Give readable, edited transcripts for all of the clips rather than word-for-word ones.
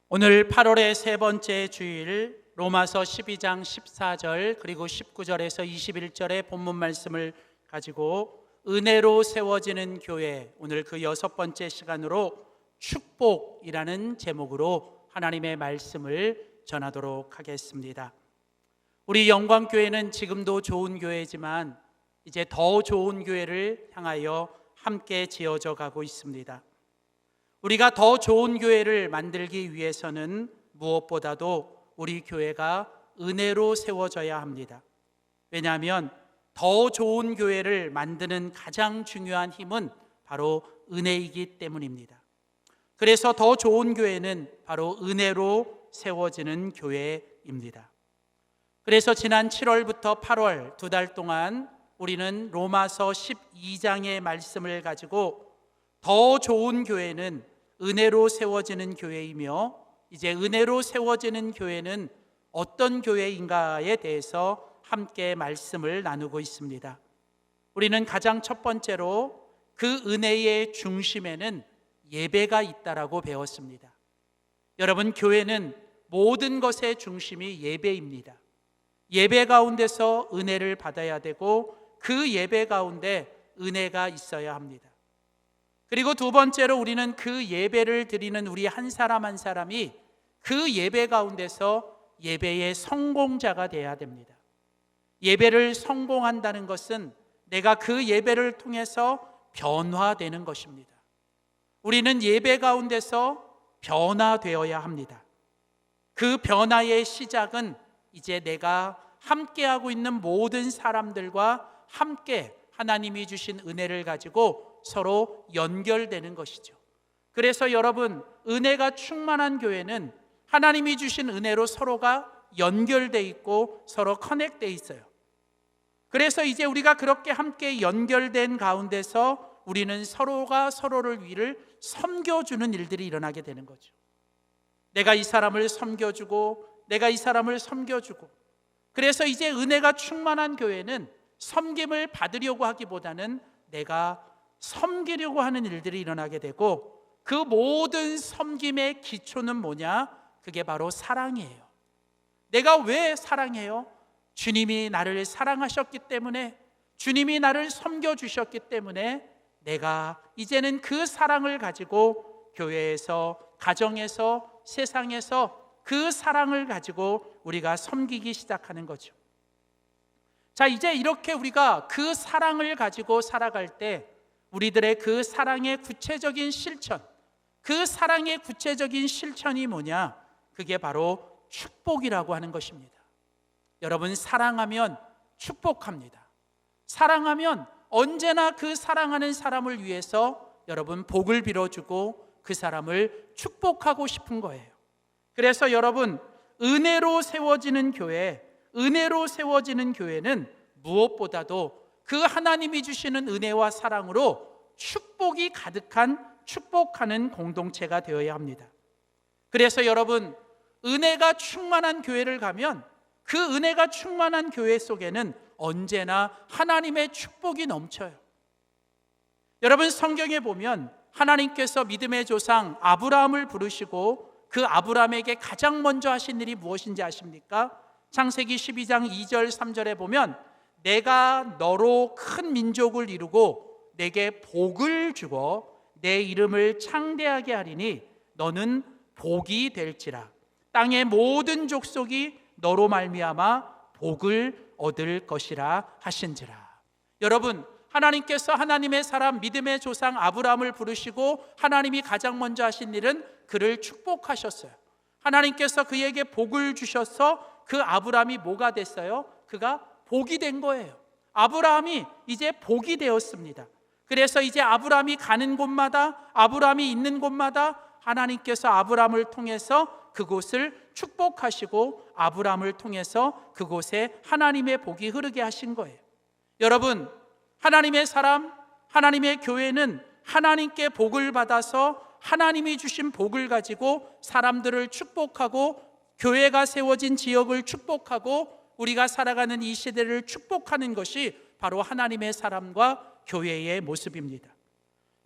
오늘 8월의 세 번째 주일 로마서 12장 14절 그리고 19절에서 21절의 본문 말씀을 가지고 은혜로 세워지는 교회, 오늘 그 여섯 번째 시간으로 축복이라는 제목으로 하나님의 말씀을 전하도록 하겠습니다. 우리 영광교회는 지금도 좋은 교회지만 이제 더 좋은 교회를 향하여 함께 지어져 가고 있습니다. 우리가 더 좋은 교회를 만들기 위해서는 무엇보다도 우리 교회가 은혜로 세워져야 합니다. 왜냐하면 더 좋은 교회를 만드는 가장 중요한 힘은 바로 은혜이기 때문입니다. 그래서 더 좋은 교회는 바로 은혜로 세워지는 교회입니다. 그래서 지난 7월부터 8월 두 달 동안 우리는 로마서 12장의 말씀을 가지고 더 좋은 교회는 은혜로 세워지는 교회이며, 이제 은혜로 세워지는 교회는 어떤 교회인가에 대해서 함께 말씀을 나누고 있습니다. 우리는 가장 첫 번째로 그 은혜의 중심에는 예배가 있다라고 배웠습니다. 여러분, 교회는 모든 것의 중심이 예배입니다. 예배 가운데서 은혜를 받아야 되고 그 예배 가운데 은혜가 있어야 합니다. 그리고 두 번째로 우리는 그 예배를 드리는 우리 한 사람 한 사람이 그 예배 가운데서 예배의 성공자가 되어야 됩니다. 예배를 성공한다는 것은 내가 그 예배를 통해서 변화되는 것입니다. 우리는 예배 가운데서 변화되어야 합니다. 그 변화의 시작은 이제 내가 함께하고 있는 모든 사람들과 함께 하나님이 주신 은혜를 가지고 서로 연결되는 것이죠. 그래서 여러분, 은혜가 충만한 교회는 하나님이 주신 은혜로 서로가 연결돼 있고 서로 커넥돼 있어요. 그래서 이제 우리가 그렇게 함께 연결된 가운데서 우리는 서로가 서로를 위를 섬겨주는 일들이 일어나게 되는 거죠. 내가 이 사람을 섬겨주고 내가 이 사람을 섬겨주고, 그래서 이제 은혜가 충만한 교회는 섬김을 받으려고 하기보다는 내가 섬기려고 하는 일들이 일어나게 되고, 그 모든 섬김의 기초는 뭐냐? 그게 바로 사랑이에요. 내가 왜 사랑해요? 주님이 나를 사랑하셨기 때문에, 주님이 나를 섬겨주셨기 때문에 내가 이제는 그 사랑을 가지고 교회에서, 가정에서, 세상에서 그 사랑을 가지고 우리가 섬기기 시작하는 거죠. 자, 이제 이렇게 우리가 그 사랑을 가지고 살아갈 때 우리들의 그 사랑의 구체적인 실천, 그 사랑의 구체적인 실천이 뭐냐? 그게 바로 축복이라고 하는 것입니다. 여러분, 사랑하면 축복합니다. 사랑하면 언제나 그 사랑하는 사람을 위해서 여러분 복을 빌어주고 그 사람을 축복하고 싶은 거예요. 그래서 여러분, 은혜로 세워지는 교회, 은혜로 세워지는 교회는 무엇보다도 그 하나님이 주시는 은혜와 사랑으로 축복이 가득한 축복하는 공동체가 되어야 합니다. 그래서 여러분, 은혜가 충만한 교회를 가면 그 은혜가 충만한 교회 속에는 언제나 하나님의 축복이 넘쳐요. 여러분, 성경에 보면 하나님께서 믿음의 조상 아브라함을 부르시고 그 아브라함에게 가장 먼저 하신 일이 무엇인지 아십니까? 창세기 12장 2절 3절에 보면 내가 너로 큰 민족을 이루고 내게 복을 주고 내 이름을 창대하게 하리니 너는 복이 될지라. 땅의 모든 족속이 너로 말미암아 복을 얻을 것이라 하신지라. 여러분, 하나님께서 하나님의 사람 믿음의 조상 아브라함을 부르시고 하나님이 가장 먼저 하신 일은 그를 축복하셨어요. 하나님께서 그에게 복을 주셔서 그 아브라함이 뭐가 됐어요? 그가 복이 된 거예요. 아브라함이 이제 복이 되었습니다. 그래서 이제 아브라함이 가는 곳마다, 아브라함이 있는 곳마다 하나님께서 아브라함을 통해서 그곳을 축복하시고 아브라함을 통해서 그곳에 하나님의 복이 흐르게 하신 거예요. 여러분, 하나님의 사람, 하나님의 교회는 하나님께 복을 받아서 하나님이 주신 복을 가지고 사람들을 축복하고 교회가 세워진 지역을 축복하고 우리가 살아가는 이 시대를 축복하는 것이 바로 하나님의 사람과 교회의 모습입니다.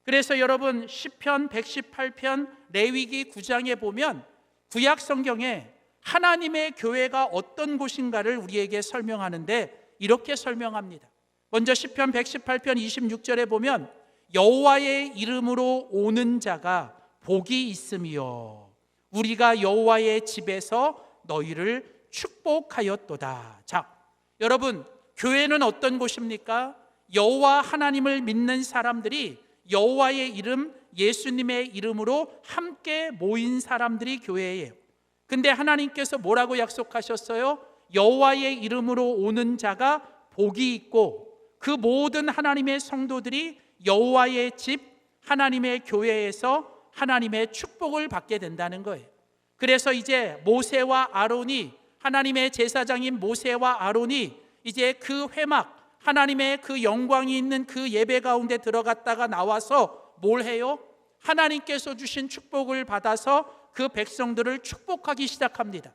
그래서 여러분, 시편 118편 레위기 9장에 보면 구약 성경에 하나님의 교회가 어떤 곳인가를 우리에게 설명하는데 이렇게 설명합니다. 먼저 시편 118편 26절에 보면 여호와의 이름으로 오는 자가 복이 있으며 우리가 여호와의 집에서 너희를 축복하였도다. 자, 여러분, 교회는 어떤 곳입니까? 여호와 하나님을 믿는 사람들이 여호와의 이름, 예수님의 이름으로 함께 모인 사람들이 교회예요. 근데 하나님께서 뭐라고 약속하셨어요? 여호와의 이름으로 오는 자가 복이 있고 그 모든 하나님의 성도들이 여호와의 집, 하나님의 교회에서 하나님의 축복을 받게 된다는 거예요. 그래서 이제 모세와 아론이, 하나님의 제사장인 모세와 아론이 이제 그 회막, 하나님의 그 영광이 있는 그 예배 가운데 들어갔다가 나와서 뭘 해요? 하나님께서 주신 축복을 받아서 그 백성들을 축복하기 시작합니다.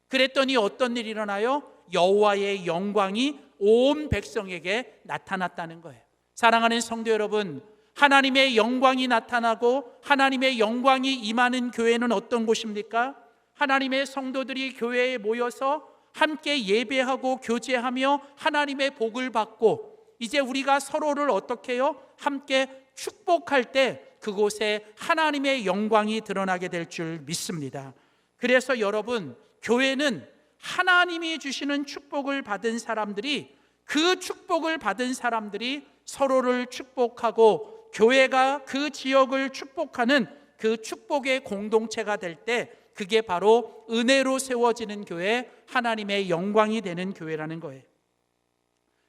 그랬더니 어떤 일이 일어나요? 여호와의 영광이 온 백성에게 나타났다는 거예요. 사랑하는 성도 여러분, 하나님의 영광이 나타나고 하나님의 영광이 임하는 교회는 어떤 곳입니까? 하나님의 성도들이 교회에 모여서 함께 예배하고 교제하며 하나님의 복을 받고 이제 우리가 서로를 어떻게 해요? 함께 축복할 때 그곳에 하나님의 영광이 드러나게 될 줄 믿습니다. 그래서 여러분, 교회는 하나님이 주시는 축복을 받은 사람들이, 그 축복을 받은 사람들이 서로를 축복하고 교회가 그 지역을 축복하는 그 축복의 공동체가 될 때 그게 바로 은혜로 세워지는 교회, 하나님의 영광이 되는 교회라는 거예요.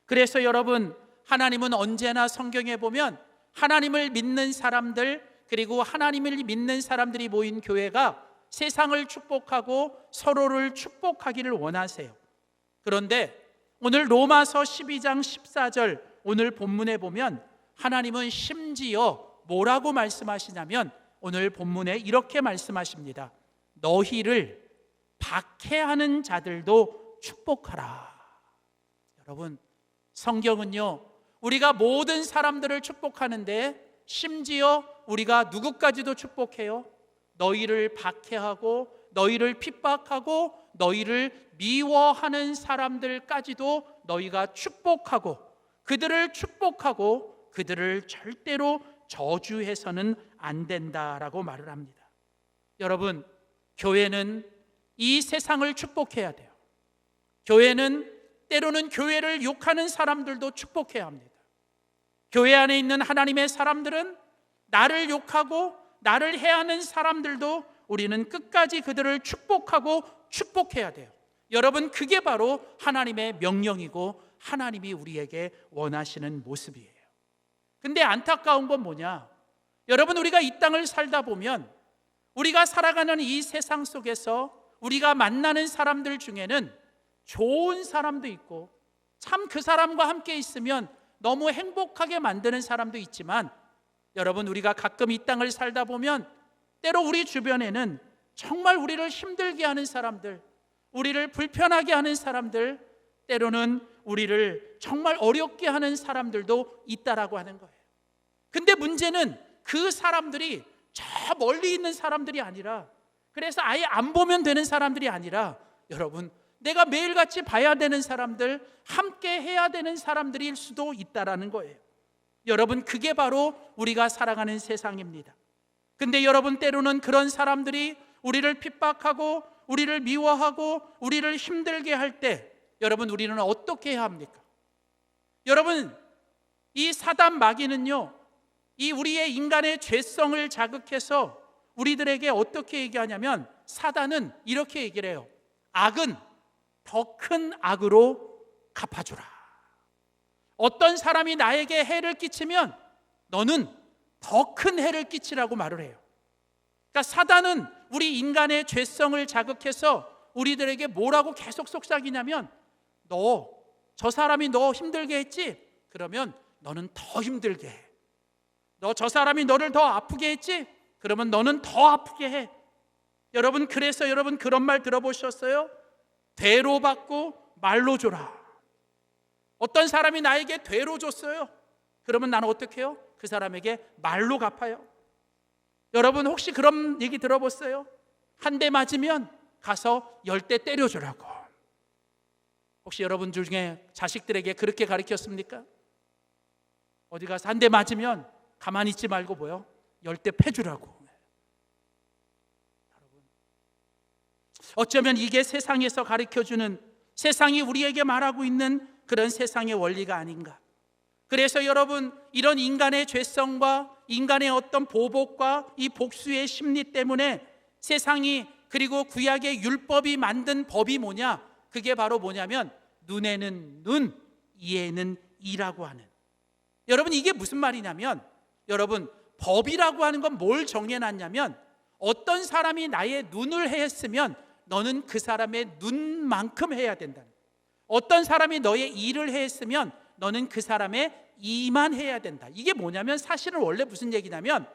그래서 여러분, 하나님은 언제나 성경에 보면 하나님을 믿는 사람들, 그리고 하나님을 믿는 사람들이 모인 교회가 세상을 축복하고 서로를 축복하기를 원하세요. 그런데 오늘 로마서 12장 14절 오늘 본문에 보면 하나님은 심지어 뭐라고 말씀하시냐면 오늘 본문에 이렇게 말씀하십니다. 너희를 박해하는 자들도 축복하라. 여러분, 성경은요, 우리가 모든 사람들을 축복하는데 심지어 우리가 누구까지도 축복해요? 너희를 박해하고 너희를 핍박하고 너희를 미워하는 사람들까지도 너희가 축복하고 그들을 축복하고 그들을 절대로 저주해서는 안 된다라고 말을 합니다. 여러분, 교회는 이 세상을 축복해야 돼요. 교회는 때로는 교회를 욕하는 사람들도 축복해야 합니다. 교회 안에 있는 하나님의 사람들은 나를 욕하고 나를 해하는 사람들도 우리는 끝까지 그들을 축복하고 축복해야 돼요. 여러분, 그게 바로 하나님의 명령이고 하나님이 우리에게 원하시는 모습이에요. 근데 안타까운 건 뭐냐? 여러분, 우리가 이 땅을 살다 보면 우리가 살아가는 이 세상 속에서 우리가 만나는 사람들 중에는 좋은 사람도 있고 참 그 사람과 함께 있으면 너무 행복하게 만드는 사람도 있지만 여러분, 우리가 가끔 이 땅을 살다 보면 때로 우리 주변에는 정말 우리를 힘들게 하는 사람들, 우리를 불편하게 하는 사람들, 때로는 우리를 정말 어렵게 하는 사람들도 있다라고 하는 거예요. 근데 문제는 그 사람들이 저 멀리 있는 사람들이 아니라, 그래서 아예 안 보면 되는 사람들이 아니라 여러분, 내가 매일같이 봐야 되는 사람들, 함께 해야 되는 사람들일 수도 있다라는 거예요. 여러분, 그게 바로 우리가 살아가는 세상입니다. 근데 여러분, 때로는 그런 사람들이 우리를 핍박하고 우리를 미워하고 우리를 힘들게 할 때 여러분, 우리는 어떻게 해야 합니까? 여러분, 이 사단 마귀는요, 이 우리의 인간의 죄성을 자극해서 우리들에게 어떻게 얘기하냐면 사단은 이렇게 얘기를 해요. 악은 더 큰 악으로 갚아주라. 어떤 사람이 나에게 해를 끼치면 너는 더 큰 해를 끼치라고 말을 해요. 그러니까 사단은 우리 인간의 죄성을 자극해서 우리들에게 뭐라고 계속 속삭이냐면 너, 저 사람이 너 힘들게 했지? 그러면 너는 더 힘들게 해. 너, 저 사람이 너를 더 아프게 했지? 그러면 너는 더 아프게 해. 여러분, 그래서 여러분 그런 말 들어보셨어요? 되로 받고 말로 줘라. 어떤 사람이 나에게 되로 줬어요. 그러면 나는 어떻게 해요? 그 사람에게 말로 갚아요. 여러분, 혹시 그런 얘기 들어봤어요? 한 대 맞으면 가서 10대 때려주라고. 혹시 여러분 중에 자식들에게 그렇게 가르쳤습니까? 어디 가서 한 대 맞으면 가만히 있지 말고 뭐요? 10대 패주라고. 어쩌면 이게 세상에서 가르쳐주는, 세상이 우리에게 말하고 있는 그런 세상의 원리가 아닌가. 그래서 여러분, 이런 인간의 죄성과 인간의 어떤 보복과 이 복수의 심리 때문에 세상이, 그리고 구약의 율법이 만든 법이 뭐냐? 그게 바로 뭐냐면 눈에는 눈, 이에는 이라고 하는. 여러분, 이게 무슨 말이냐면, 여러분, 법이라고 하는 건 뭘 정해놨냐면, 어떤 사람이 나의 눈을 했으면 너는 그 사람의 눈만큼 해야 된다. 어떤 사람이 너의 이를 했으면 너는 그 사람의 이만 해야 된다. 이게 뭐냐면 사실은 원래 무슨 얘기냐면,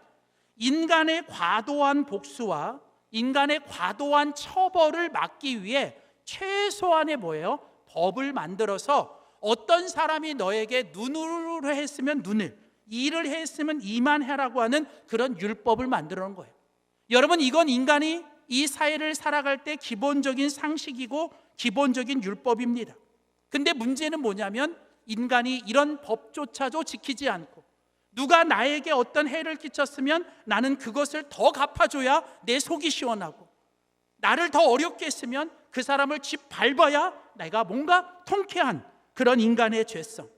인간의 과도한 복수와 인간의 과도한 처벌을 막기 위해 최소한의 뭐예요? 법을 만들어서 어떤 사람이 너에게 눈으로 했으면 눈을, 이를 했으면 이만 해라고 하는 그런 율법을 만들어 놓은 거예요. 여러분, 이건 인간이 이 사회를 살아갈 때 기본적인 상식이고 기본적인 율법입니다. 근데 문제는 뭐냐면, 인간이 이런 법조차도 지키지 않고, 누가 나에게 어떤 해를 끼쳤으면 나는 그것을 더 갚아줘야 내 속이 시원하고, 나를 더 어렵게 했으면 그 사람을 짓밟아야 내가 뭔가 통쾌한 그런 인간의 죄성.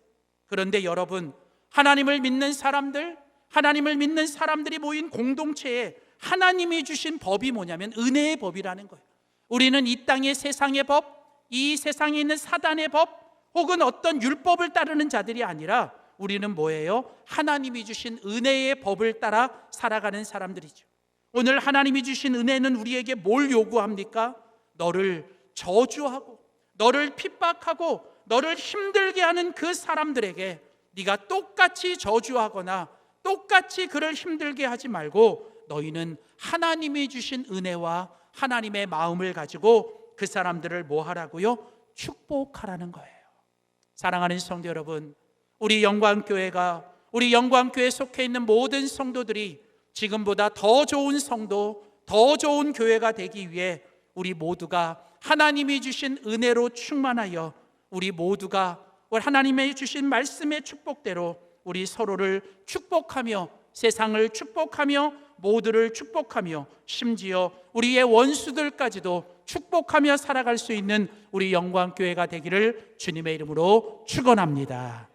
그런데 여러분, 하나님을 믿는 사람들, 하나님을 믿는 사람들이 모인 공동체에 하나님이 주신 법이 뭐냐면 은혜의 법이라는 거예요. 우리는 이 땅의 세상의 법, 이 세상에 있는 사단의 법, 혹은 어떤 율법을 따르는 자들이 아니라 우리는 뭐예요? 하나님이 주신 은혜의 법을 따라 살아가는 사람들이죠. 오늘 하나님이 주신 은혜는 우리에게 뭘 요구합니까? 너를 저주하고 너를 핍박하고 너를 힘들게 하는 그 사람들에게 네가 똑같이 저주하거나 똑같이 그를 힘들게 하지 말고, 너희는 하나님이 주신 은혜와 하나님의 마음을 가지고 그 사람들을 뭐 하라고요? 축복하라는 거예요. 사랑하는 성도 여러분, 우리 영광교회가, 우리 영광교회에 속해 있는 모든 성도들이 지금보다 더 좋은 성도, 더 좋은 교회가 되기 위해 우리 모두가 하나님이 주신 은혜로 충만하여 우리 모두가 하나님의 주신 말씀의 축복대로 우리 서로를 축복하며 세상을 축복하며 모두를 축복하며 심지어 우리의 원수들까지도 축복하며 살아갈 수 있는 우리 영광교회가 되기를 주님의 이름으로 축원합니다.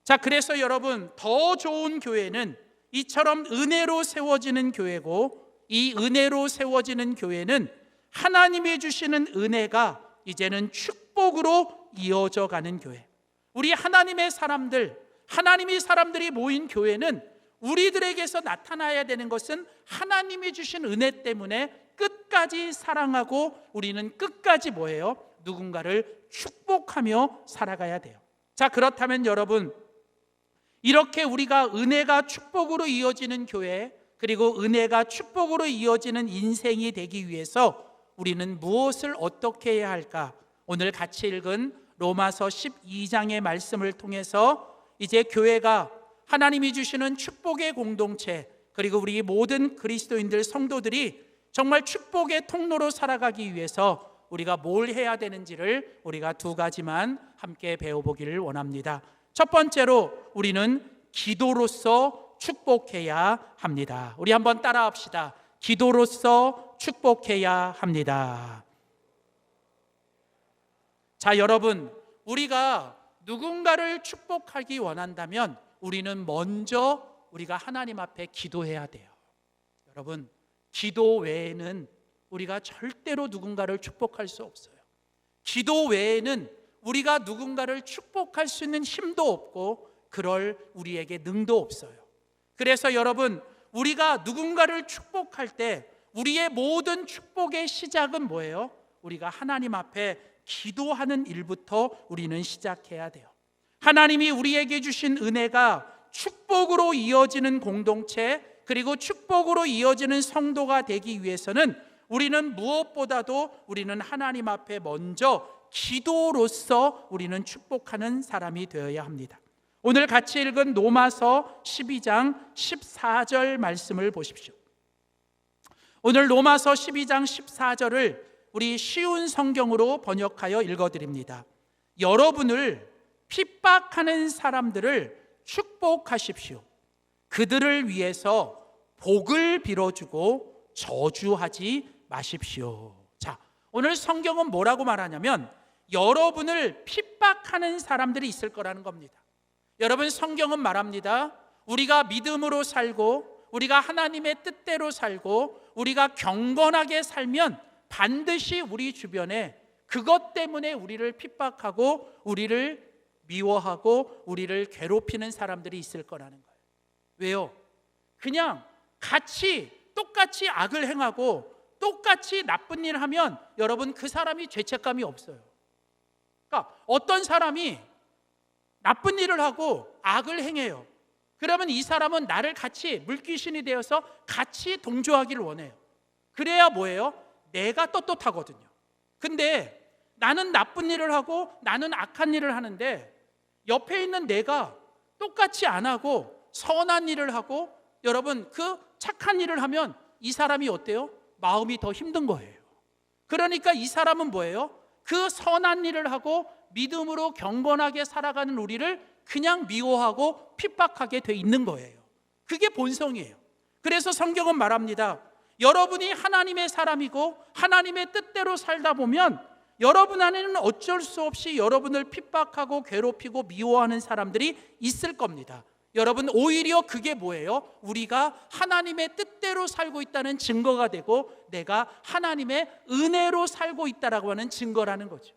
자, 그래서 여러분, 더 좋은 교회는 이처럼 은혜로 세워지는 교회고, 이 은혜로 세워지는 교회는 하나님이 주시는 은혜가 이제는 축복으로 이어져 가는 교회. 우리 하나님의 사람들, 하나님의 사람들이 모인 교회는 우리들에게서 나타나야 되는 것은 하나님이 주신 은혜 때문에 끝까지 사랑하고 우리는 끝까지 뭐예요? 누군가를 축복하며 살아가야 돼요. 자, 그렇다면 여러분, 이렇게 우리가 은혜가 축복으로 이어지는 교회, 그리고 은혜가 축복으로 이어지는 인생이 되기 위해서 우리는 무엇을 어떻게 해야 할까? 오늘 같이 읽은 로마서 12장의 말씀을 통해서 이제 교회가 하나님이 주시는 축복의 공동체, 그리고 우리 모든 그리스도인들 성도들이 정말 축복의 통로로 살아가기 위해서 우리가 뭘 해야 되는지를 우리가 두 가지만 함께 배워보기를 원합니다. 첫 번째로 우리는 기도로서 축복해야 합니다. 우리 한번 따라합시다. 기도로서 축복해야 합니다. 자, 여러분, 우리가 누군가를 축복하기 원한다면 우리는 먼저 우리가 하나님 앞에 기도해야 돼요. 여러분, 기도 외에는 우리가 절대로 누군가를 축복할 수 없어요. 기도 외에는 우리가 누군가를 축복할 수 있는 힘도 없고 그럴 우리에게 능도 없어요. 그래서 여러분, 우리가 누군가를 축복할 때 우리의 모든 축복의 시작은 뭐예요? 우리가 하나님 앞에 기도하는 일부터 우리는 시작해야 돼요. 하나님이 우리에게 주신 은혜가 축복으로 이어지는 공동체, 그리고 축복으로 이어지는 성도가 되기 위해서는 우리는 무엇보다도 우리는 하나님 앞에 먼저 기도로서 우리는 축복하는 사람이 되어야 합니다. 오늘 같이 읽은 로마서 12장 14절 말씀을 보십시오. 오늘 로마서 12장 14절을 우리 쉬운 성경으로 번역하여 읽어드립니다. 여러분을 핍박하는 사람들을 축복하십시오. 그들을 위해서 복을 빌어주고 저주하지 마십시오. 자, 오늘 성경은 뭐라고 말하냐면 여러분을 핍박하는 사람들이 있을 거라는 겁니다. 여러분, 성경은 말합니다. 우리가 믿음으로 살고 우리가 하나님의 뜻대로 살고 우리가 경건하게 살면 반드시 우리 주변에 그것 때문에 우리를 핍박하고 우리를 미워하고 우리를 괴롭히는 사람들이 있을 거라는 거예요. 왜요? 그냥 똑같이 악을 행하고 똑같이 나쁜 일을 하면 여러분 그 사람이 죄책감이 없어요. 그러니까 어떤 사람이 나쁜 일을 하고 악을 행해요. 그러면 이 사람은 나를 같이 물귀신이 되어서 같이 동조하기를 원해요. 그래야 뭐예요? 내가 떳떳하거든요. 근데 나는 나쁜 일을 하고 나는 악한 일을 하는데 옆에 있는 내가 똑같이 안 하고 선한 일을 하고 여러분 그 착한 일을 하면 이 사람이 어때요? 마음이 더 힘든 거예요. 그러니까 이 사람은 뭐예요? 그 선한 일을 하고 믿음으로 경건하게 살아가는 우리를 그냥 미워하고 핍박하게 돼 있는 거예요. 그게 본성이에요. 그래서 성경은 말합니다. 여러분이 하나님의 사람이고 하나님의 뜻대로 살다 보면 여러분 안에는 어쩔 수 없이 여러분을 핍박하고 괴롭히고 미워하는 사람들이 있을 겁니다. 여러분, 오히려 그게 뭐예요? 우리가 하나님의 뜻대로 살고 있다는 증거가 되고 내가 하나님의 은혜로 살고 있다라고 하는 증거라는 거죠.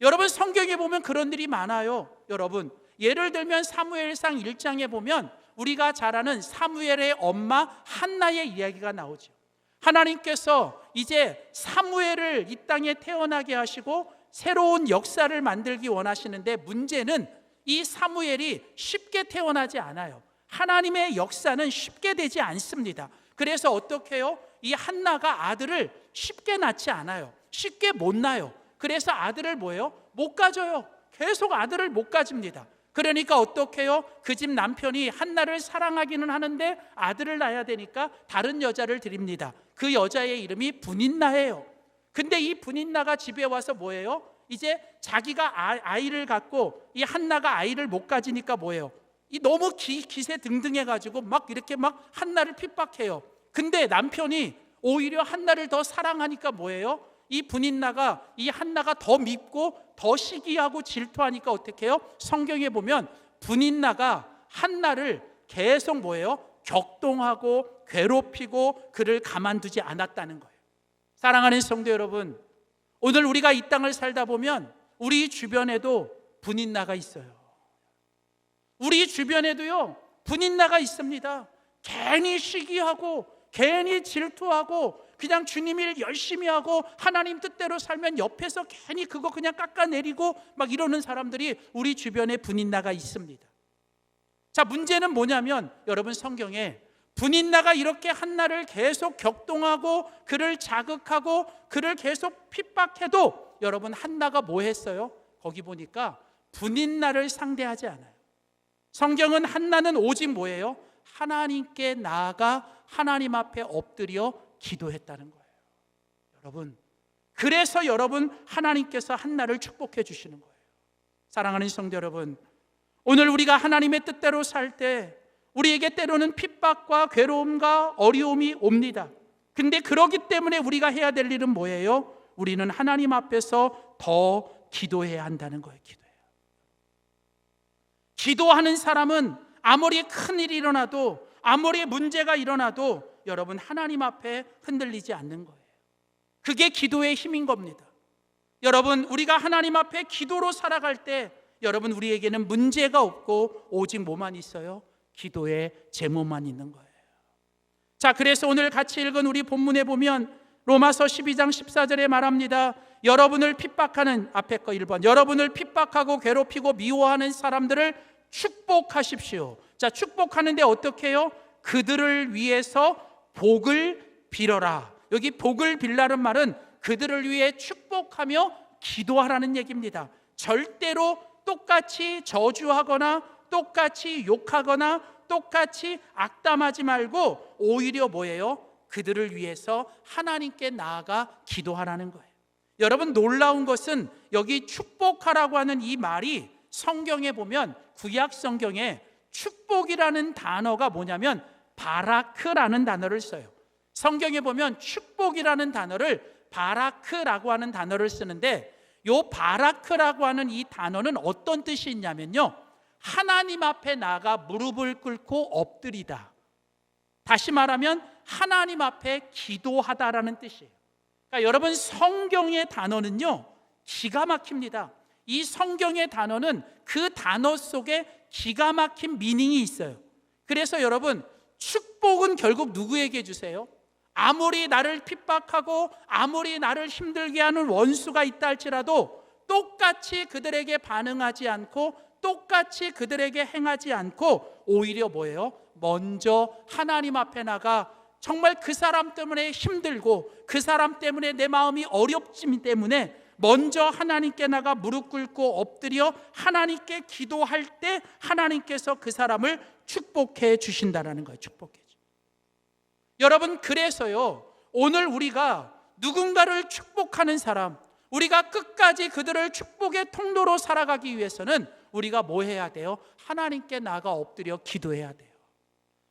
여러분, 성경에 보면 그런 일이 많아요. 여러분, 예를 들면 사무엘상 1장에 보면 우리가 잘 아는 사무엘의 엄마 한나의 이야기가 나오죠. 하나님께서 이제 사무엘을 이 땅에 태어나게 하시고 새로운 역사를 만들기 원하시는데 문제는 이 사무엘이 쉽게 태어나지 않아요. 하나님의 역사는 쉽게 되지 않습니다. 그래서 어떻게 해요? 이 한나가 아들을 쉽게 낳지 않아요. 쉽게 못 낳아요. 그래서 아들을 뭐예요? 못 가져요. 계속 아들을 못 가집니다. 그러니까 어떻게 해요? 그 집 남편이 한나를 사랑하기는 하는데 아들을 낳아야 되니까 다른 여자를 드립니다. 그 여자의 이름이 분인나예요. 근데 이 분인나가 집에 와서 뭐예요? 이제 자기가 아이를 갖고 이 한나가 아이를 못 가지니까 뭐예요? 이 너무 기세 등등해가지고 막 이렇게 막 한나를 핍박해요. 근데 남편이 오히려 한나를 더 사랑하니까 뭐예요? 이 분인나가 이 한나가 더 밉고 더 시기하고 질투하니까 어떻게 해요? 성경에 보면 분인나가 한나를 계속 뭐예요? 격동하고 괴롭히고 그를 가만두지 않았다는 거예요. 사랑하는 성도 여러분, 오늘 우리가 이 땅을 살다 보면 우리 주변에도 분인나가 있어요. 우리 주변에도요 분인나가 있습니다. 괜히 시기하고 괜히 질투하고 그냥 주님 일 열심히 하고 하나님 뜻대로 살면 옆에서 괜히 그거 그냥 깎아내리고 막 이러는 사람들이 우리 주변에 분인나가 있습니다. 자, 문제는 뭐냐면 여러분, 성경에 분인나가 이렇게 한나를 계속 격동하고 그를 자극하고 그를 계속 핍박해도 여러분, 한나가 뭐 했어요? 거기 보니까 분인나를 상대하지 않아요. 성경은 한나는 오직 뭐예요? 하나님께 나아가 하나님 앞에 엎드려 기도했다는 거예요. 여러분, 그래서 여러분 하나님께서 한나를 축복해 주시는 거예요. 사랑하는 성도 여러분, 오늘 우리가 하나님의 뜻대로 살 때 우리에게 때로는 핍박과 괴로움과 어려움이 옵니다. 근데 그러기 때문에 우리가 해야 될 일은 뭐예요? 우리는 하나님 앞에서 더 기도해야 한다는 거예요. 기도하는 사람은 아무리 큰 일이 일어나도 아무리 문제가 일어나도 여러분 하나님 앞에 흔들리지 않는 거예요. 그게 기도의 힘인 겁니다. 여러분, 우리가 하나님 앞에 기도로 살아갈 때 여러분 우리에게는 문제가 없고 오직 뭐만 있어요? 기도의 제목만 있는 거예요. 자, 그래서 오늘 같이 읽은 우리 본문에 보면 로마서 12장 14절에 말합니다. 여러분을 핍박하는, 앞에 거 1번, 여러분을 핍박하고 괴롭히고 미워하는 사람들을 축복하십시오. 자, 축복하는데 어떻게 해요? 그들을 위해서 복을 빌어라. 여기 복을 빌라는 말은 그들을 위해 축복하며 기도하라는 얘기입니다. 절대로 똑같이 저주하거나 똑같이 욕하거나 똑같이 악담하지 말고 오히려 뭐예요? 그들을 위해서 하나님께 나아가 기도하라는 거예요. 여러분, 놀라운 것은 여기 축복하라고 하는 이 말이 성경에 보면, 구약 성경에 축복이라는 단어가 뭐냐면 바라크라는 단어를 써요. 성경에 보면 축복이라는 단어를 바라크라고 하는 단어를 쓰는데, 이 바라크라고 하는 이 단어는 어떤 뜻이 있냐면요, 하나님 앞에 나가 무릎을 꿇고 엎드리다, 다시 말하면 하나님 앞에 기도하다라는 뜻이에요. 그러니까 여러분, 성경의 단어는요 기가 막힙니다. 이 성경의 단어는 그 단어 속에 기가 막힌 미닝이 있어요. 그래서 여러분, 축복은 결국 누구에게 주세요? 아무리 나를 핍박하고 아무리 나를 힘들게 하는 원수가 있다 할지라도 똑같이 그들에게 반응하지 않고 똑같이 그들에게 행하지 않고 오히려 뭐예요? 먼저 하나님 앞에 나가 정말 그 사람 때문에 힘들고 그 사람 때문에 내 마음이 어렵지 때문에 먼저 하나님께 나가 무릎 꿇고 엎드려 하나님께 기도할 때 하나님께서 그 사람을 축복해 주신다는 거예요. 축복해 주. 여러분, 그래서요 오늘 우리가 누군가를 축복하는 사람, 우리가 끝까지 그들을 축복의 통로로 살아가기 위해서는 우리가 뭐 해야 돼요? 하나님께 나가 엎드려 기도해야 돼요.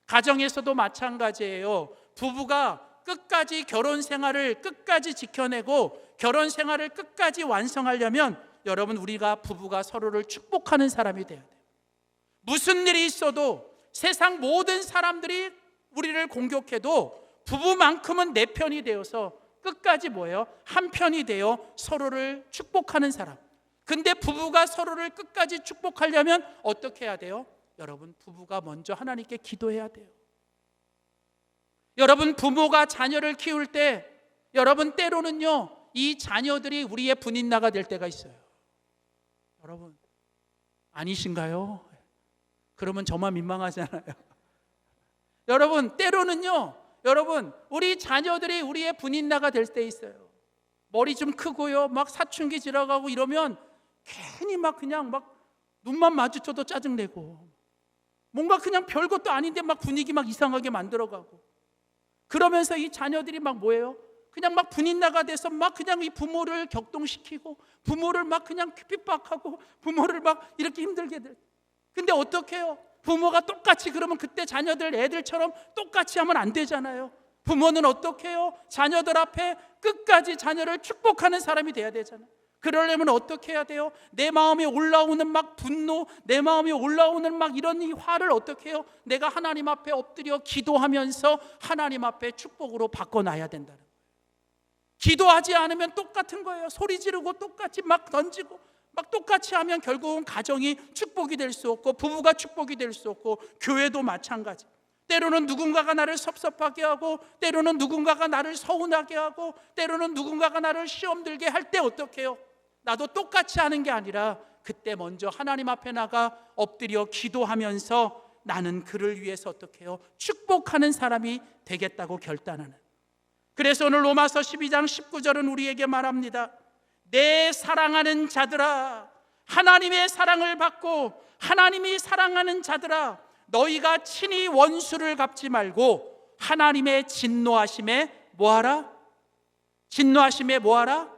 가정에서도 마찬가지예요. 부부가 끝까지 결혼 생활을 끝까지 지켜내고 결혼 생활을 끝까지 완성하려면 여러분, 우리가 부부가 서로를 축복하는 사람이 돼야 돼요. 무슨 일이 있어도 세상 모든 사람들이 우리를 공격해도 부부만큼은 내 편이 되어서 끝까지 뭐예요? 한 편이 되어 서로를 축복하는 사람. 근데 부부가 서로를 끝까지 축복하려면 어떻게 해야 돼요? 여러분, 부부가 먼저 하나님께 기도해야 돼요. 여러분, 부모가 자녀를 키울 때 여러분, 때로는요 이 자녀들이 우리의 분인나가 될 때가 있어요. 여러분, 아니신가요? 그러면 저만 민망하잖아요. 여러분, 때로는요 여러분, 우리 자녀들이 우리의 분인나가 될 때 있어요. 머리 좀 크고요 막 사춘기 지나가고 이러면 괜히 막 그냥 막 눈만 마주쳐도 짜증내고 뭔가 그냥 별것도 아닌데 막 분위기 막 이상하게 만들어가고, 그러면서 이 자녀들이 막 뭐예요? 그냥 막 분인나가 돼서 막 그냥 이 부모를 격동시키고 부모를 막 그냥 핍박하고 부모를 막 이렇게 힘들게 돼. 근데 어떻게 해요? 부모가 똑같이 그러면 그때 자녀들 애들처럼 똑같이 하면 안 되잖아요. 부모는 어떻게 해요? 자녀들 앞에 끝까지 자녀를 축복하는 사람이 돼야 되잖아요. 그러려면 어떻게 해야 돼요? 내 마음에 올라오는 막 분노, 내 마음에 올라오는 막 이런 이 화를 어떻게 해요? 내가 하나님 앞에 엎드려 기도하면서 하나님 앞에 축복으로 바꿔놔야 된다는 거예요. 기도하지 않으면 똑같은 거예요. 소리 지르고 똑같이 막 던지고 막 똑같이 하면 결국은 가정이 축복이 될 수 없고 부부가 축복이 될 수 없고 교회도 마찬가지. 때로는 누군가가 나를 섭섭하게 하고 때로는 누군가가 나를 서운하게 하고 때로는 누군가가 나를 시험 들게 할 때 어떻게 해요? 나도 똑같이 하는 게 아니라 그때 먼저 하나님 앞에 나가 엎드려 기도하면서 나는 그를 위해서 어떻게 해요? 축복하는 사람이 되겠다고 결단하는. 그래서 오늘 로마서 12장 19절은 우리에게 말합니다. 내 사랑하는 자들아, 하나님의 사랑을 받고 하나님이 사랑하는 자들아, 너희가 친히 원수를 갚지 말고 하나님의 진노하심에 뭐하라? 진노하심에 뭐하라?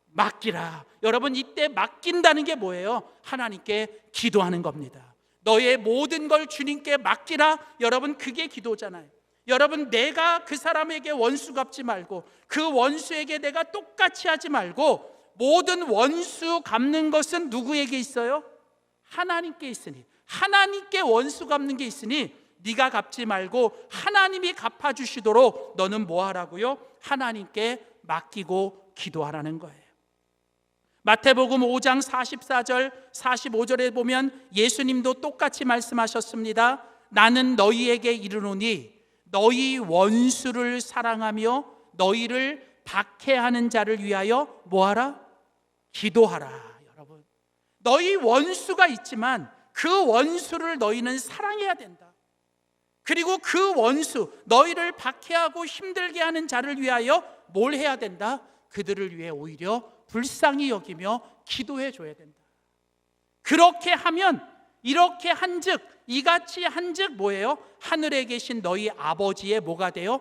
맡기라. 여러분, 이때 맡긴다는 게 뭐예요? 하나님께 기도하는 겁니다. 너의 모든 걸 주님께 맡기라. 여러분, 그게 기도잖아요. 여러분, 내가 그 사람에게 원수 갚지 말고 그 원수에게 내가 똑같이 하지 말고 모든 원수 갚는 것은 누구에게 있어요? 하나님께 있으니, 하나님께 원수 갚는 게 있으니 네가 갚지 말고 하나님이 갚아주시도록 너는 뭐 하라고요? 하나님께 맡기고 기도하라는 거예요. 마태복음 5장 44절 45절에 보면 예수님도 똑같이 말씀하셨습니다. 나는 너희에게 이르노니 너희 원수를 사랑하며 너희를 박해하는 자를 위하여 뭐하라? 기도하라. 여러분, 너희 원수가 있지만 그 원수를 너희는 사랑해야 된다. 그리고 그 원수, 너희를 박해하고 힘들게 하는 자를 위하여 뭘 해야 된다? 그들을 위해 오히려 불쌍히 여기며 기도해 줘야 된다. 그렇게 하면, 이렇게 한즉, 이같이 한즉 뭐예요? 하늘에 계신 너희 아버지의 뭐가 돼요?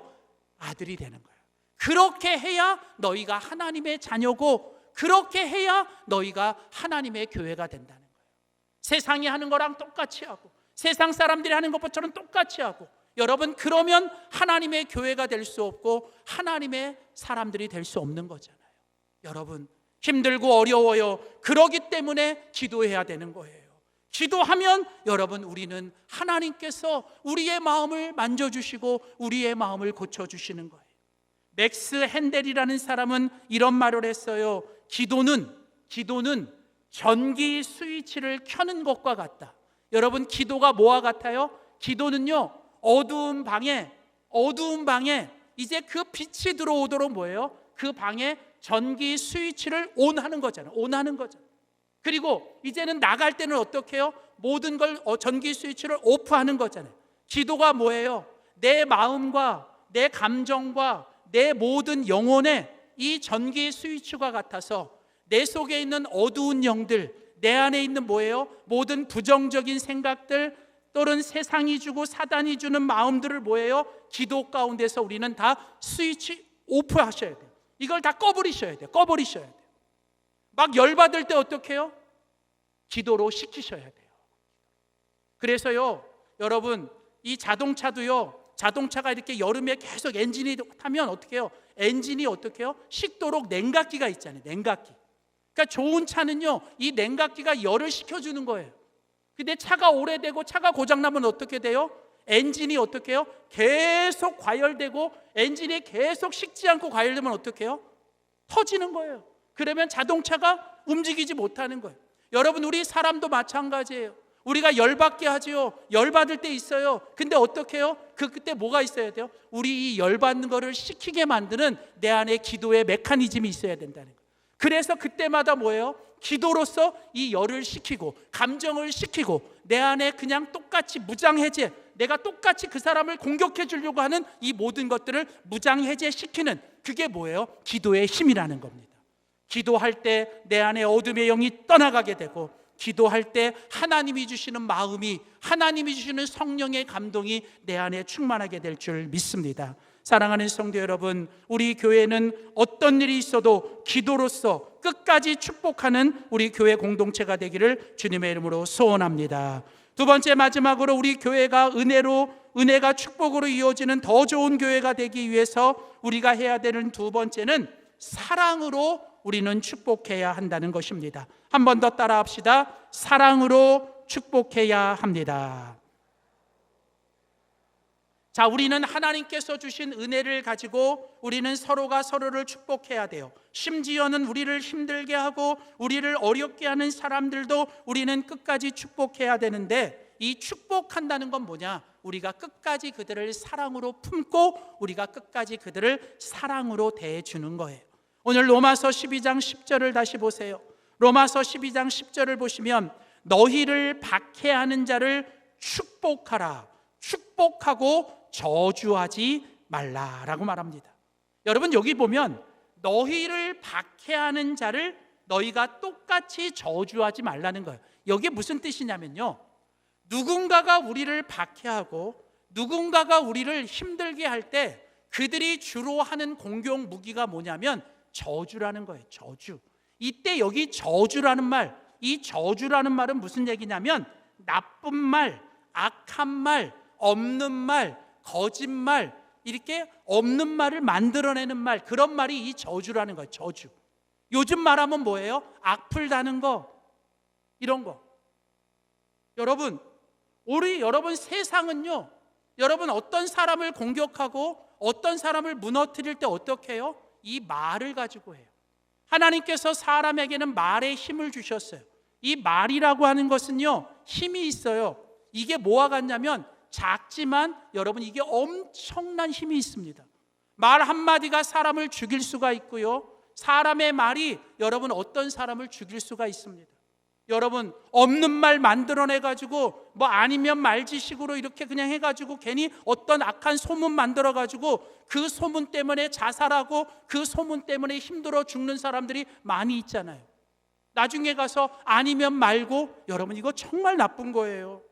아들이 되는 거예요. 그렇게 해야 너희가 하나님의 자녀고, 그렇게 해야 너희가 하나님의 교회가 된다는 거예요. 세상이 하는 거랑 똑같이 하고, 세상 사람들이 하는 것처럼 똑같이 하고, 여러분, 그러면 하나님의 교회가 될 수 없고 하나님의 사람들이 될 수 없는 거잖아요. 여러분, 힘들고 어려워요. 그러기 때문에 기도해야 되는 거예요. 기도하면 여러분, 우리는 하나님께서 우리의 마음을 만져주시고 우리의 마음을 고쳐주시는 거예요. 맥스 핸델이라는 사람은 이런 말을 했어요. 기도는 전기 스위치를 켜는 것과 같다. 여러분, 기도가 뭐와 같아요? 기도는요, 어두운 방에 이제 그 빛이 들어오도록 뭐예요? 그 방에 전기 스위치를 온하는 거잖아요. 그리고 이제는 나갈 때는 어떻게 해요? 모든 걸 전기 스위치를 오프하는 거잖아요. 기도가 뭐예요? 내 마음과 내 감정과 내 모든 영혼에 이 전기 스위치가 같아서 내 속에 있는 어두운 영들, 내 안에 있는 뭐예요? 모든 부정적인 생각들, 또는 세상이 주고 사단이 주는 마음들을 뭐예요? 기도 가운데서 우리는 다 스위치 오프하셔야 돼요. 이걸 다 꺼버리셔야 돼요. 막 열받을 때 어떻게 해요? 기도로 식히셔야 돼요. 그래서요, 여러분, 이 자동차가 이렇게 여름에 계속 엔진이 타면 어떻게 해요? 엔진이 어떻게 해요? 식도록 냉각기가 있잖아요. 그러니까 좋은 차는요, 이 냉각기가 열을 식혀주는 거예요. 근데 차가 오래되고 차가 고장나면 어떻게 돼요? 엔진이 어떻게 해요? 계속 과열되고, 엔진이 계속 식지 않고 과열되면 어떻게 해요? 터지는 거예요. 그러면 자동차가 움직이지 못하는 거예요. 여러분, 우리 사람도 마찬가지예요. 우리가 열받게 하지요. 열받을 때 있어요. 근데 어떻게 해요? 그때 뭐가 있어야 돼요? 우리 이 열받는 거를 식히게 만드는 내 안에 기도의 메커니즘이 있어야 된다는 거예요. 그래서 그때마다 뭐예요? 기도로서 이 열을 식히고 감정을 식히고 내 안에 그냥 똑같이 무장해제, 내가 똑같이 그 사람을 공격해 주려고 하는 이 모든 것들을 무장해제시키는, 그게 뭐예요? 기도의 힘이라는 겁니다. 기도할 때 내 안에 어둠의 영이 떠나가게 되고, 기도할 때 하나님이 주시는 마음이, 하나님이 주시는 성령의 감동이 내 안에 충만하게 될 줄 믿습니다. 사랑하는 성도 여러분, 우리 교회는 어떤 일이 있어도 기도로서 끝까지 축복하는 우리 교회 공동체가 되기를 주님의 이름으로 소원합니다. 두 번째, 마지막으로 우리 교회가 은혜가 축복으로 이어지는 더 좋은 교회가 되기 위해서 우리가 해야 되는 두 번째는 사랑으로 우리는 축복해야 한다는 것입니다. 한 번 더 따라합시다. 사랑으로 축복해야 합니다. 자, 우리는 하나님께서 주신 은혜를 가지고 우리는 서로가 서로를 축복해야 돼요. 심지어는 우리를 힘들게 하고 우리를 어렵게 하는 사람들도 우리는 끝까지 축복해야 되는데, 이 축복한다는 건 뭐냐? 우리가 끝까지 그들을 사랑으로 품고 우리가 끝까지 그들을 사랑으로 대해주는 거예요. 오늘 로마서 12장 10절을 다시 보세요. 로마서 12장 10절을 보시면, 너희를 박해하는 자를 축복하라. 축복하고 저주하지 말라라고 말합니다. 여러분, 여기 보면 너희를 박해하는 자를 너희가 똑같이 저주하지 말라는 거예요. 여기 무슨 뜻이냐면요, 누군가가 우리를 박해하고 누군가가 우리를 힘들게 할 때 그들이 주로 하는 공격 무기가 뭐냐면 저주라는 거예요. 저주. 이때 여기 저주라는 말, 이 저주라는 말은 무슨 얘기냐면 나쁜 말, 악한 말, 없는 말, 거짓말, 이렇게 없는 말을 만들어내는 말, 그런 말이 이 저주라는 거예요. 저주. 요즘 말하면 뭐예요? 악플 다는 거, 이런 거. 여러분, 여러분 세상은요, 여러분 어떤 사람을 공격하고 어떤 사람을 무너뜨릴 때 어떻게 해요? 이 말을 가지고 해요. 하나님께서 사람에게는 말의 힘을 주셨어요. 이 말이라고 하는 것은요, 힘이 있어요. 이게 뭐와 같냐면 작지만 여러분 이게 엄청난 힘이 있습니다. 말 한마디가 사람을 죽일 수가 있고요, 사람의 말이 여러분 어떤 사람을 죽일 수가 있습니다. 여러분, 없는 말 만들어내가지고 뭐 아니면 말지식으로 이렇게 그냥 해가지고 괜히 어떤 악한 소문 만들어가지고 그 소문 때문에 자살하고 그 소문 때문에 힘들어 죽는 사람들이 많이 있잖아요. 나중에 가서 아니면 말고, 여러분 이거 정말 나쁜 거예요.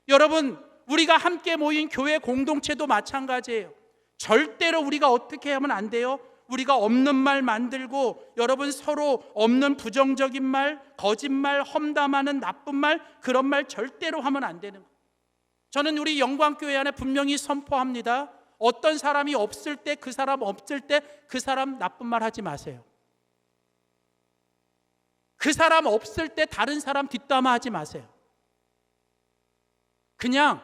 여러분, 우리가 함께 모인 교회 공동체도 마찬가지예요. 절대로 우리가 어떻게 하면 안 돼요? 우리가 없는 말 만들고 여러분 서로 없는 부정적인 말, 거짓말, 험담하는 나쁜 말, 그런 말 절대로 하면 안 되는 거예요. 저는 우리 영광교회 안에 분명히 선포합니다. 어떤 사람이 없을 때, 그 사람 없을 때 그 사람 나쁜 말 하지 마세요. 그 사람 없을 때 다른 사람 뒷담화하지 마세요. 그냥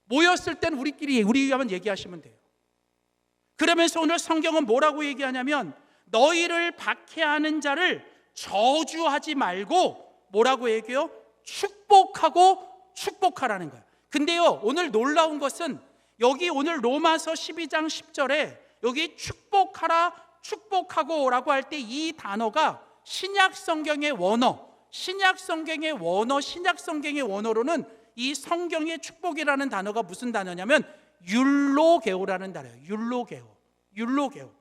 모였을 땐 우리끼리 한번 얘기하시면 돼요. 그러면서 오늘 성경은 뭐라고 얘기하냐면 너희를 박해하는 자를 저주하지 말고 뭐라고 얘기해요? 축복하라는 거예요. 근데요, 오늘 놀라운 것은 여기 오늘 로마서 12장 10절에 여기 축복하고 라고 할 때 이 단어가 신약 성경의 원어로는 이 성경의 축복이라는 단어가 무슨 단어냐면 율로게오라는 단어예요. 율로게오.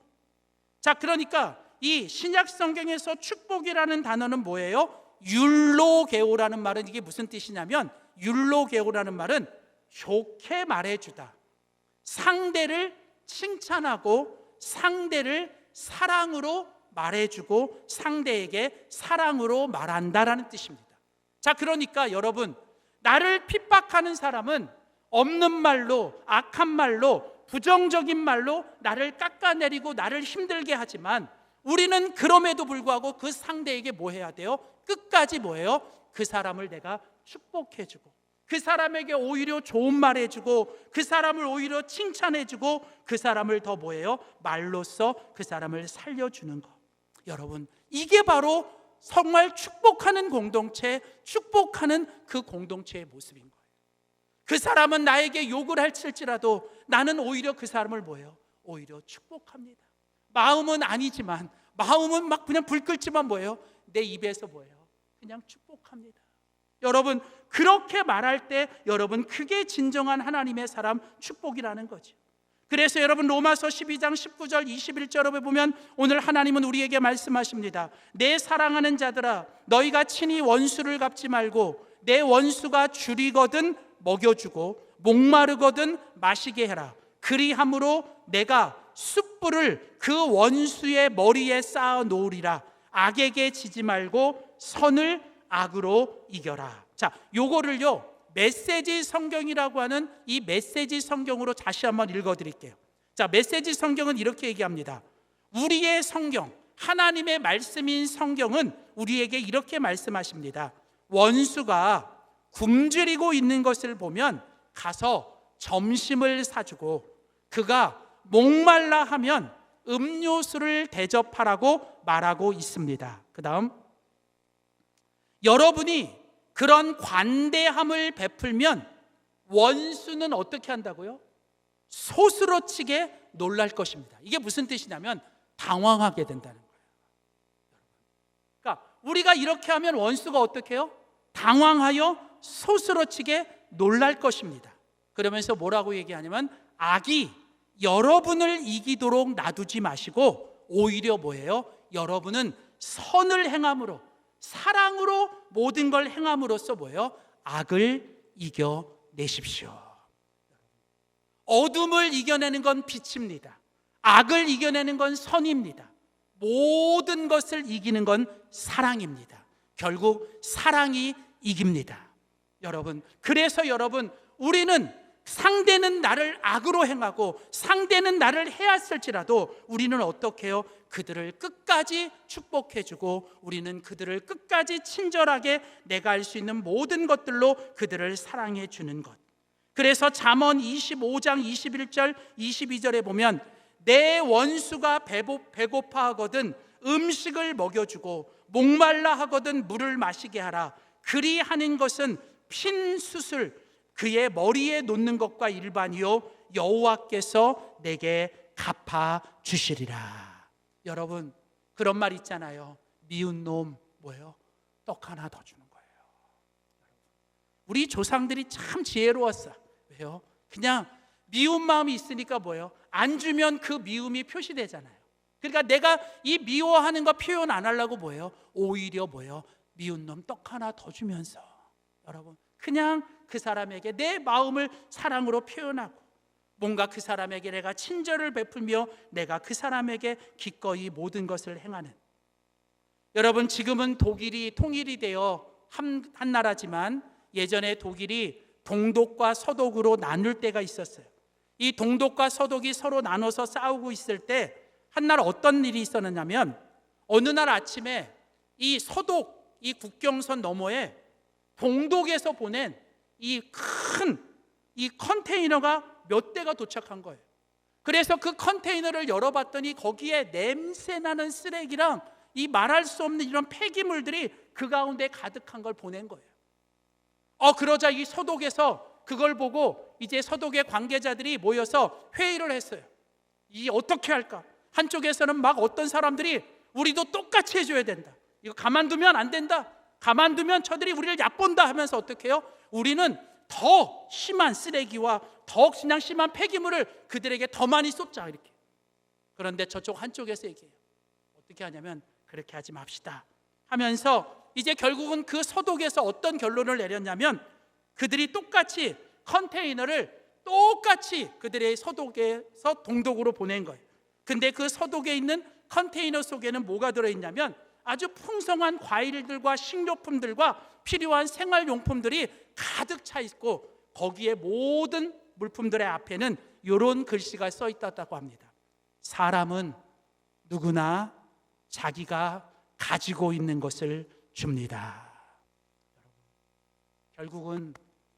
자, 그러니까 이 신약 성경에서 축복이라는 단어는 뭐예요? 율로게오라는 말은 이게 무슨 뜻이냐면 율로게오라는 말은 좋게 말해주다, 상대를 칭찬하고 상대를 사랑으로 말해주고 상대에게 사랑으로 말한다라는 뜻입니다. 자, 그러니까 여러분, 나를 핍박하는 사람은 없는 말로, 악한 말로, 부정적인 말로 나를 깎아내리고 나를 힘들게 하지만 우리는 그럼에도 불구하고 그 상대에게 뭐 해야 돼요? 끝까지 뭐예요? 그 사람을 내가 축복해주고 그 사람에게 오히려 좋은 말 해주고 그 사람을 오히려 칭찬해주고 그 사람을 더 뭐예요? 말로써 그 사람을 살려주는 것. 여러분, 이게 바로 정말 축복하는 공동체, 축복하는 그 공동체의 모습인 거예요. 그 사람은 나에게 욕을 할지라도 나는 오히려 그 사람을 뭐예요? 오히려 축복합니다. 마음은 아니지만, 마음은 막 그냥 불 끓지만 뭐예요? 내 입에서 뭐예요? 그냥 축복합니다. 여러분, 그렇게 말할 때 여러분, 그게 진정한 하나님의 사람 축복이라는 거죠. 그래서 여러분, 로마서 12장 19절 21절에 보면 오늘 하나님은 우리에게 말씀하십니다. 내 사랑하는 자들아, 너희가 친히 원수를 갚지 말고 내 원수가 줄이거든 먹여주고 목마르거든 마시게 해라. 그리함으로 내가 숯불을 그 원수의 머리에 쌓아 놓으리라. 악에게 지지 말고 선을 악으로 이겨라. 자, 요거를요 메시지 성경이라고 하는 이 메시지 성경으로 다시 한번 읽어드릴게요. 자, 메시지 성경은 이렇게 얘기합니다. 우리의 성경, 하나님의 말씀인 성경은 우리에게 이렇게 말씀하십니다. 원수가 굶주리고 있는 것을 보면 가서 점심을 사주고 그가 목말라 하면 음료수를 대접하라고 말하고 있습니다. 그 다음, 여러분이 그런 관대함을 베풀면 원수는 어떻게 한다고요? 소스러치게 놀랄 것입니다. 이게 무슨 뜻이냐면 당황하게 된다는 거예요. 그러니까 우리가 이렇게 하면 원수가 어떻게 해요? 당황하여 소스러치게 놀랄 것입니다. 그러면서 뭐라고 얘기하냐면 악이 여러분을 이기도록 놔두지 마시고 오히려 뭐예요? 여러분은 선을 행함으로, 사랑으로 모든 걸 행함으로써 뭐예요? 악을 이겨내십시오. 어둠을 이겨내는 건 빛입니다. 악을 이겨내는 건 선입니다. 모든 것을 이기는 건 사랑입니다. 결국 사랑이 이깁니다. 여러분, 그래서 여러분, 우리는 상대는 나를 악으로 행하고 상대는 나를 해왔을지라도 우리는 어떻게 해요? 그들을 끝까지 축복해주고 우리는 그들을 끝까지 친절하게 내가 할 수 있는 모든 것들로 그들을 사랑해 주는 것. 그래서 잠언 25장 21절 22절에 보면 내 원수가 배고파 하거든 음식을 먹여주고 목말라 하거든 물을 마시게 하라. 그리 하는 것은 핀 숯을 그의 머리에 놓는 것과 일반이요 여호와께서 내게 갚아 주시리라. 여러분, 그런 말 있잖아요. 미운 놈 뭐예요? 떡 하나 더 주는 거예요. 우리 조상들이 참 지혜로웠어. 왜요? 그냥 미운 마음이 있으니까 뭐예요? 안 주면 그 미움이 표시되잖아요. 그러니까 내가 이 미워하는 거 표현 안 하려고 뭐예요? 오히려 뭐예요? 미운 놈 떡 하나 더 주면서 여러분 그냥 그 사람에게 내 마음을 사랑으로 표현하고 뭔가 그 사람에게 내가 친절을 베풀며 내가 그 사람에게 기꺼이 모든 것을 행하는. 여러분, 지금은 독일이 통일이 되어 한 나라지만 예전에 독일이 동독과 서독으로 나눌 때가 있었어요. 이 동독과 서독이 서로 나눠서 싸우고 있을 때 한날 어떤 일이 있었느냐면, 어느 날 아침에 이 서독, 이 국경선 너머에 동독에서 보낸 이 큰 이 컨테이너가 몇 대가 도착한 거예요. 그래서 그 컨테이너를 열어봤더니 거기에 냄새나는 쓰레기랑 이 말할 수 없는 이런 폐기물들이 그 가운데 가득한 걸 보낸 거예요. 그러자 이 서독에서 그걸 보고 이제 서독의 관계자들이 모여서 회의를 했어요. 이 어떻게 할까? 한쪽에서는 막 어떤 사람들이 우리도 똑같이 해줘야 된다. 이거 가만두면 안 된다. 가만두면 저들이 우리를 얕본다 하면서 어떻게 해요? 우리는 더 심한 쓰레기와 더 그냥 심한 폐기물을 그들에게 더 많이 쏟자, 이렇게. 그런데 저쪽 한쪽에서 얘기해요. 어떻게 하냐면, 그렇게 하지 맙시다 하면서 이제 결국은 그 서독에서 어떤 결론을 내렸냐면, 그들이 똑같이 컨테이너를 똑같이 그들의 서독에서 동독으로 보낸 거예요. 근데 그 서독에 있는 컨테이너 속에는 뭐가 들어있냐면 아주 풍성한 과일들과 식료품들과 필요한 생활용품들이 가득 차 있고, 거기에 모든 물품들의 앞에는 이런 글씨가 써 있다고 합니다. 사람은 누구나 자기가 가지고 있는 것을 줍니다. 결국은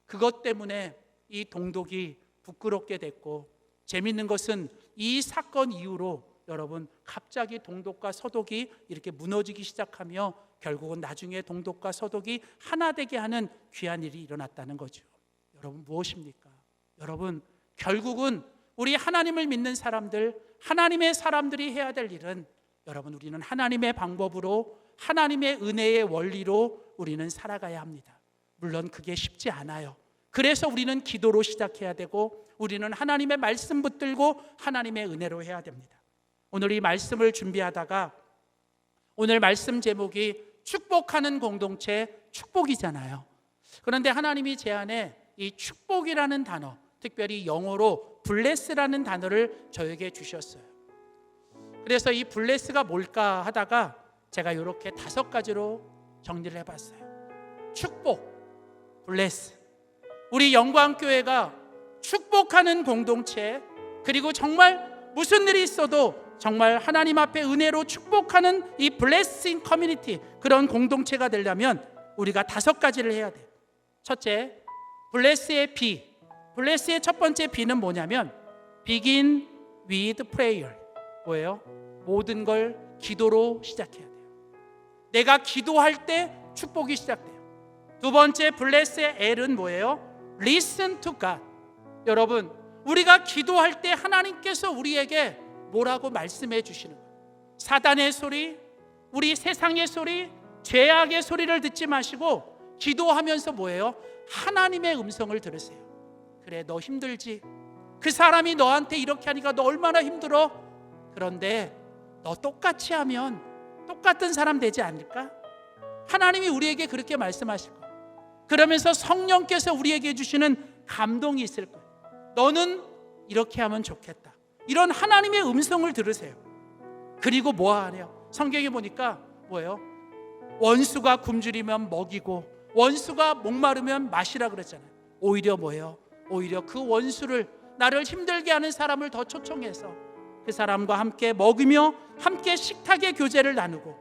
그것 때문에 이 동독이 부끄럽게 됐고, 재밌는 것은 이 사건 이후로 여러분, 갑자기 동독과 서독이 이렇게 무너지기 시작하며 결국은 나중에 동독과 서독이 하나 되게 하는 귀한 일이 일어났다는 거죠. 여러분, 무엇입니까? 여러분, 결국은 우리 하나님을 믿는 사람들, 하나님의 사람들이 해야 될 일은, 여러분, 우리는 하나님의 방법으로, 하나님의 은혜의 원리로 우리는 살아가야 합니다. 물론 그게 쉽지 않아요. 그래서 우리는 기도로 시작해야 되고, 우리는 하나님의 말씀 붙들고 하나님의 은혜로 해야 됩니다. 오늘 이 말씀을 준비하다가 오늘 말씀 제목이 축복하는 공동체, 축복이잖아요. 그런데 하나님이 제 안에 이 축복이라는 단어, 특별히 영어로 bless라는 단어를 저에게 주셨어요. 그래서 이 bless가 뭘까 하다가 제가 이렇게 5가지로 정리를 해봤어요. 축복, bless. 우리 영광교회가 축복하는 공동체, 그리고 정말 무슨 일이 있어도 정말 하나님 앞에 은혜로 축복하는 이 블레싱 커뮤니티, 그런 공동체가 되려면 우리가 5가지를 해야 돼요. 첫째, 블레스의 B. 블레스의 첫 번째 B는 뭐냐면 begin with prayer. 뭐예요? 모든 걸 기도로 시작해야 돼요. 내가 기도할 때 축복이 시작돼요. 두 번째, 블레스의 L은 뭐예요? listen to God. 여러분, 우리가 기도할 때 하나님께서 우리에게 뭐라고 말씀해 주시는 거예요. 사단의 소리, 우리 세상의 소리, 죄악의 소리를 듣지 마시고 기도하면서 뭐예요? 하나님의 음성을 들으세요. 그래, 너 힘들지? 그 사람이 너한테 이렇게 하니까 너 얼마나 힘들어? 그런데 너 똑같이 하면 똑같은 사람 되지 않을까? 하나님이 우리에게 그렇게 말씀하실 거예요. 그러면서 성령께서 우리에게 주시는 감동이 있을 거예요. 너는 이렇게 하면 좋겠다. 이런 하나님의 음성을 들으세요. 그리고 뭐 하래요? 성경에 보니까 뭐예요? 원수가 굶주리면 먹이고 원수가 목마르면 마시라 그랬잖아요. 오히려 뭐예요? 오히려 그 원수를, 나를 힘들게 하는 사람을 더 초청해서 그 사람과 함께 먹으며 함께 식탁의 교제를 나누고,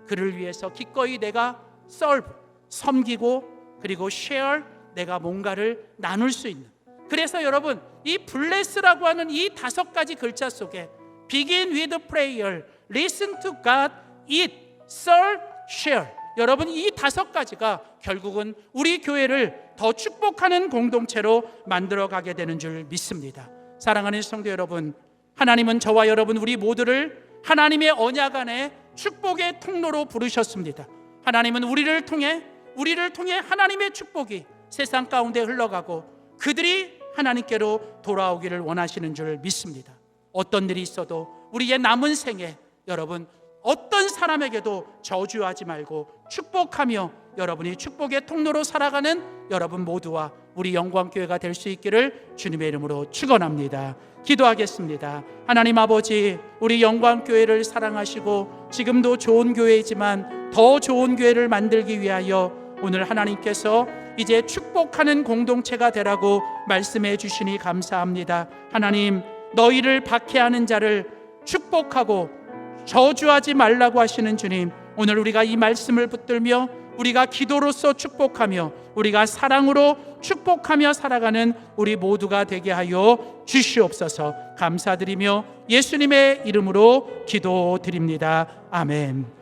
그를 위해서 기꺼이 내가 serve, 섬기고, 그리고 share, 내가 뭔가를 나눌 수 있는. 그래서 여러분, 이 bless라고 하는 이 5가지 글자 속에 begin with prayer, listen to God, eat, serve, share, 여러분, 이 5가지가 결국은 우리 교회를 더 축복하는 공동체로 만들어가게 되는 줄 믿습니다. 사랑하는 성도 여러분, 하나님은 저와 여러분 우리 모두를 하나님의 언약 안에 축복의 통로로 부르셨습니다. 하나님은 우리를 통해 하나님의 축복이 세상 가운데 흘러가고 그들이 하나님께로 돌아오기를 원하시는 줄 믿습니다. 어떤 일이 있어도 우리의 남은 생에 여러분 어떤 사람에게도 저주하지 말고 축복하며 여러분이 축복의 통로로 살아가는 여러분 모두와 우리 영광교회가 될 수 있기를 주님의 이름으로 축원합니다. 기도하겠습니다. 하나님 아버지, 우리 영광교회를 사랑하시고 지금도 좋은 교회이지만 더 좋은 교회를 만들기 위하여 오늘 하나님께서 이제 축복하는 공동체가 되라고 말씀해 주시니 감사합니다. 하나님, 너희를 박해하는 자를 축복하고 저주하지 말라고 하시는 주님, 오늘 우리가 이 말씀을 붙들며 우리가 기도로서 축복하며 우리가 사랑으로 축복하며 살아가는 우리 모두가 되게 하여 주시옵소서. 감사드리며 예수님의 이름으로 기도드립니다. 아멘.